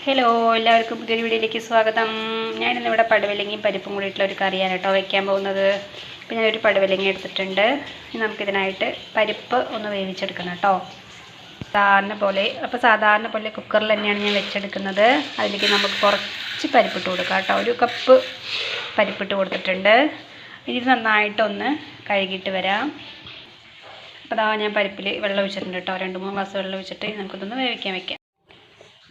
Hello, എല്ലാവർക്കും പുതിയൊരു വീഡിയോയിലേക്ക് സ്വാഗതം. ഞാനിന്നിവിടെ പടുവലങ്ങയും പരിപ്പും കൂടിയിട്ടുള്ള ഒരു കറിയാണ് കേട്ടോ വയ്ക്കാൻ പോകുന്നത്. അപ്പോൾ ഞാനൊരു പടുവലങ്ങ എടുത്തിട്ടുണ്ട്. നമുക്കിതിനായിട്ട് പരിപ്പ് ഒന്ന് വേവിച്ചെടുക്കണം കേട്ടോ. സാധാരണ പോലെ കുക്കറിൽ തന്നെയാണ് ഞാൻ വെച്ചെടുക്കുന്നത്. അതിലേക്ക് നമുക്ക് കുറച്ച് പരിപ്പിട്ട് കൊടുക്കാം കേട്ടോ. 1 കപ്പ് പരിപ്പിട്ട് കൊടുത്തിട്ടുണ്ട്. ഇത് നന്നായിട്ടൊന്ന് കഴുകിയിട്ട് വരാം. അപ്പോൾ ഞാൻ പരിപ്പിൽ വെള്ളം ഒഴിച്ചിട്ടുണ്ട് കേട്ടോ. 2-3 ഗ്ലാസ് വെള്ളം ഒഴിച്ചിട്ട് നമുക്കിതൊന്ന് വേവിക്കാൻ വയ്ക്കാം.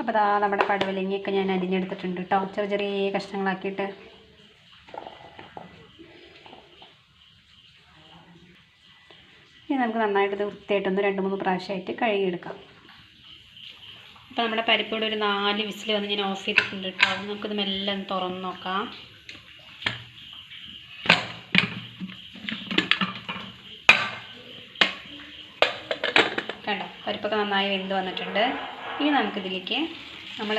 അപ്പോൾ നമ്മുടെ പടുവലങ്ങയൊക്കെ ഞാൻ അരിഞ്ഞെടുത്തിട്ടുണ്ട് കേട്ടോ, ചെറിയ കഷ്ണങ്ങളാക്കിയിട്ട്. ഇനി നമുക്ക് നന്നായിട്ട് ഇത് വൃത്തിയായിട്ടൊന്ന് 2-3 പ്രാവശ്യമായിട്ട് കഴുകിയെടുക്കാം. അപ്പോൾ നമ്മുടെ പരിപ്പോടെ ഒരു 4 വിസിൽ വന്ന് ഞാൻ ഓഫ് ചെയ്തിട്ടുണ്ട് കേട്ടോ. നമുക്കിത് മെല്ലെ ഒന്ന് തുറന്ന് നോക്കാം. കണ്ടോ, പരിപ്പൊക്കെ നന്നായി വെന്ത് വന്നിട്ടുണ്ട്. ഇനി നമുക്കിതിലേക്ക് നമ്മൾ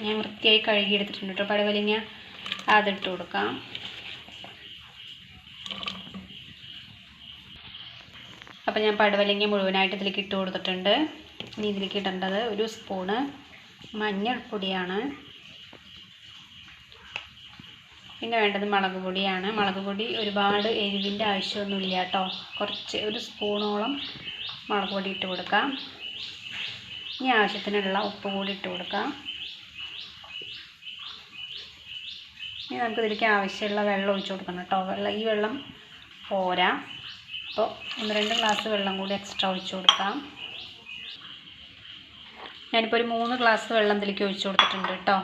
ഞാൻ വൃത്തിയായി കഴുകിയെടുത്തിട്ടുണ്ട് കേട്ടോ പടുവലങ്ങ, അതിട്ട് കൊടുക്കാം. അപ്പോൾ ഞാൻ പടുവലങ്ങ മുഴുവനായിട്ട് ഇതിലേക്ക് ഇട്ട് കൊടുത്തിട്ടുണ്ട്. ഇനി ഇതിലേക്ക് ഇടേണ്ടത് 1 സ്പൂണ് മഞ്ഞൾപ്പൊടിയാണ്. പിന്നെ വേണ്ടത് മുളക് പൊടിയാണ്. മുളക് പൊടി ഒരുപാട് എരിവിൻ്റെ ആവശ്യമൊന്നുമില്ല കേട്ടോ. കുറച്ച് 1 സ്പൂണോളം മുളക് പൊടി ഇട്ട് കൊടുക്കാം. ഇനി ആവശ്യത്തിനുള്ള ഉപ്പ് കൂടി ഇട്ട് കൊടുക്കാം. ഇനി നമുക്കിതിലേക്ക് ആവശ്യമുള്ള വെള്ളം ഒഴിച്ച് കൊടുക്കണം കേട്ടോ. ഈ വെള്ളം പോരാ, അപ്പോൾ 1-2 ഗ്ലാസ് വെള്ളം കൂടി എക്സ്ട്രാ ഒഴിച്ച് കൊടുക്കാം. ഞാനിപ്പോൾ ഒരു 3 ഗ്ലാസ് വെള്ളം ഇതിലേക്ക് ഒഴിച്ച് കൊടുത്തിട്ടുണ്ട് കേട്ടോ.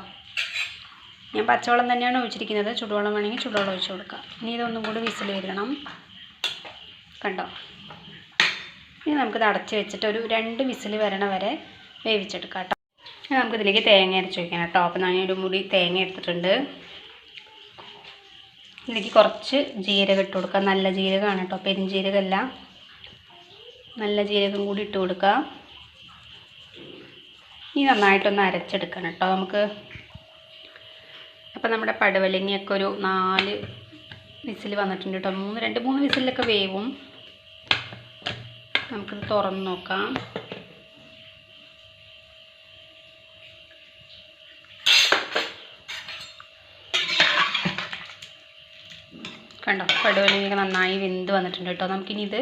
ഞാൻ പച്ചവെള്ളം തന്നെയാണ് ഒഴിച്ചിരിക്കുന്നത്. ചുടുവെള്ളം വേണമെങ്കിൽ ചുടുവെള്ളം ഒഴിച്ച് കൊടുക്കാം. ഇനി ഇതൊന്നും കൂടി വിസിൽ വരണം. കണ്ടോ, ഇനി നമുക്കിത് അടച്ച് വെച്ചിട്ട് ഒരു 2 വിസിൽ വരണ വരെ വേവിച്ചെടുക്കാം കേട്ടോ. നമുക്കിതിലേക്ക് തേങ്ങ അരച്ച് വയ്ക്കണം കേട്ടോ. അപ്പോൾ ഞാൻ ഒരു മുടി തേങ്ങ എടുത്തിട്ടുണ്ട്. ഇതിലേക്ക് കുറച്ച് ജീരകം ഇട്ട് കൊടുക്കാം. നല്ല ജീരകമാണ് കേട്ടോ, പെരുംജീരകമല്ല. നല്ല ജീരകം കൂടി ഇട്ട് കൊടുക്കാം. ഇനി നന്നായിട്ടൊന്ന് അരച്ചെടുക്കണം കേട്ടോ നമുക്ക്. അപ്പോൾ നമ്മുടെ പടുവലങ്ങയൊക്കെ ഒരു 4 വിസിൽ വന്നിട്ടുണ്ട് കേട്ടോ. 2-3 വിസിലൊക്കെ വേവും. നമുക്കിത് തുറന്ന് നോക്കാം. കണ്ടോ, പടുവലങ്ങയൊക്കെ നന്നായി വെന്ത് വന്നിട്ടുണ്ട് കേട്ടോ. നമുക്കിനി ഇത്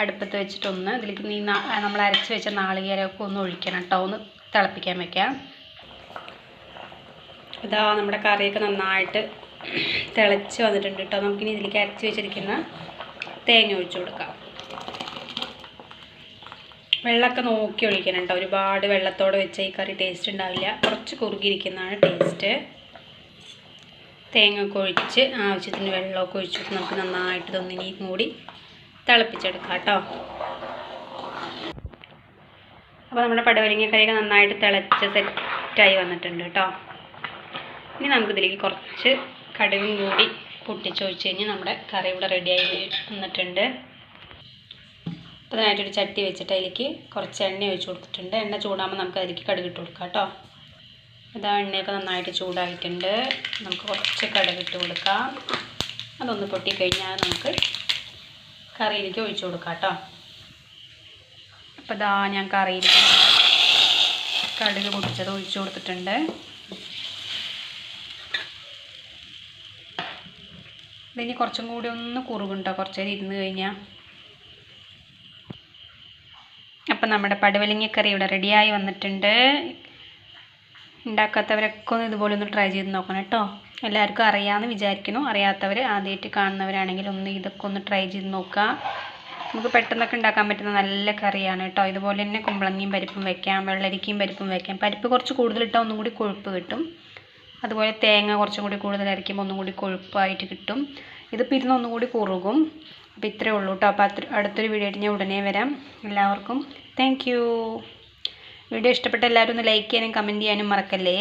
അടുപ്പത്ത് വെച്ചിട്ടൊന്ന് ഇതിലേക്ക് നമ്മൾ അരച്ച് വെച്ച നാളികേരമൊക്കെ ഒന്ന് ഒഴിക്കണം കേട്ടോ. ഒന്ന് തിളപ്പിക്കാൻ വയ്ക്കാം. നമ്മുടെ കറിയൊക്കെ നന്നായിട്ട് തിളച്ച് വന്നിട്ടുണ്ട് കേട്ടോ. നമുക്കിനി ഇതിലേക്ക് അരച്ച് വെച്ചിരിക്കുന്ന തേങ്ങ ഒഴിച്ചു കൊടുക്കാം. വെള്ളമൊക്കെ നോക്കി ഒഴിക്കണം കേട്ടോ. ഒരുപാട് വെള്ളത്തോടെ വെച്ച ഈ കറി ടേസ്റ്റ് ഉണ്ടാവില്ല. കുറച്ച് കുറുകിയിരിക്കുന്നതാണ് ടേസ്റ്റ്. തേങ്ങ ഒക്കെ ഒഴിച്ച് ആവശ്യത്തിന് വെള്ളമൊക്കെ ഒഴിച്ചിട്ട് നമുക്ക് നന്നായിട്ട് ഇതൊന്നിനെയും കൂടി തിളപ്പിച്ചെടുക്കാം കേട്ടോ. അപ്പോൾ നമ്മുടെ പടുവലങ്ങ കറിയൊക്കെ നന്നായിട്ട് തിളച്ച് സെറ്റായി വന്നിട്ടുണ്ട് കേട്ടോ. ഇനി നമുക്കിതിലേക്ക് കുറച്ച് കടുകും കൂടി പൊട്ടിച്ചൊഴിച്ച് കഴിഞ്ഞാൽ നമ്മുടെ കറി ഇവിടെ റെഡിയായി വന്നിട്ടുണ്ട്. അപ്പോൾ അതിനായിട്ടൊരു ചട്ടി വെച്ചിട്ട് അതിലേക്ക് കുറച്ച് എണ്ണ ഒഴിച്ച് കൊടുത്തിട്ടുണ്ട്. എണ്ണ ചൂടാകുമ്പോൾ നമുക്ക് അതിലേക്ക് കടുകിട്ട് കൊടുക്കാം കേട്ടോ. എണ്ണയൊക്കെ നന്നായിട്ട് ചൂടായിട്ടുണ്ട്. നമുക്ക് കുറച്ച് കടുകിട്ട് കൊടുക്കാം. അതൊന്ന് പൊട്ടിക്കഴിഞ്ഞാൽ നമുക്ക് കറിയിലേക്ക് ഒഴിച്ച് കൊടുക്കാം കേട്ടോ. അപ്പോൾ ഞാൻ കറിയിലേക്ക് കടുക് പൊട്ടിച്ചത് ഒഴിച്ച് കൊടുത്തിട്ടുണ്ട്. ഇതിന് കുറച്ചും കൂടി ഒന്ന് കുറുകുണ്ടോ, കുറച്ച് നേരം ഇരുന്ന് കഴിഞ്ഞാൽ. അപ്പം നമ്മുടെ പടുവലങ്ങക്കറി ഇവിടെ റെഡിയായി വന്നിട്ടുണ്ട്. ഉണ്ടാക്കാത്തവരൊക്കെ ഒന്ന് ഇതുപോലെ ഒന്ന് ട്രൈ ചെയ്ത് നോക്കണം കേട്ടോ. എല്ലാവർക്കും അറിയാമെന്ന് വിചാരിക്കുന്നു. അറിയാത്തവർ ആദ്യമായിട്ട് കാണുന്നവരാണെങ്കിൽ ഇതൊക്കെ ഒന്ന് ട്രൈ ചെയ്ത് നോക്കുക. നമുക്ക് പെട്ടെന്നൊക്കെ ഉണ്ടാക്കാൻ പറ്റുന്ന നല്ല കറിയാണ് കേട്ടോ. ഇതുപോലെ തന്നെ കുമ്പളങ്ങയും പരിപ്പും വയ്ക്കാം, വെള്ളരിക്കയും പരിപ്പും വയ്ക്കാം. പരിപ്പ് കുറച്ച് കൂടുതലിട്ടാൽ ഒന്നും കൂടി കൊഴുപ്പ് കിട്ടും. അതുപോലെ തേങ്ങ കുറച്ചും കൂടി കൂടുതൽ അരയ്ക്കുമ്പോൾ ഒന്നും കൂടി കൊഴുപ്പായിട്ട് കിട്ടും. ഇതിപ്പോൾ ഇരുന്ന് ഒന്നും കൂടി കുറുകും. അപ്പോൾ ഇത്രയേ ഉള്ളൂ കേട്ടോ. അപ്പോൾ അടുത്തൊരു വീഡിയോ ആയിട്ട് ഞാൻ ഉടനെ വരാം. എല്ലാവർക്കും താങ്ക് യു. വീഡിയോ ഇഷ്ടപ്പെട്ട എല്ലാവരും ഒന്ന് ലൈക്ക് ചെയ്യാനും കമൻറ്റ് ചെയ്യാനും മറക്കല്ലേ.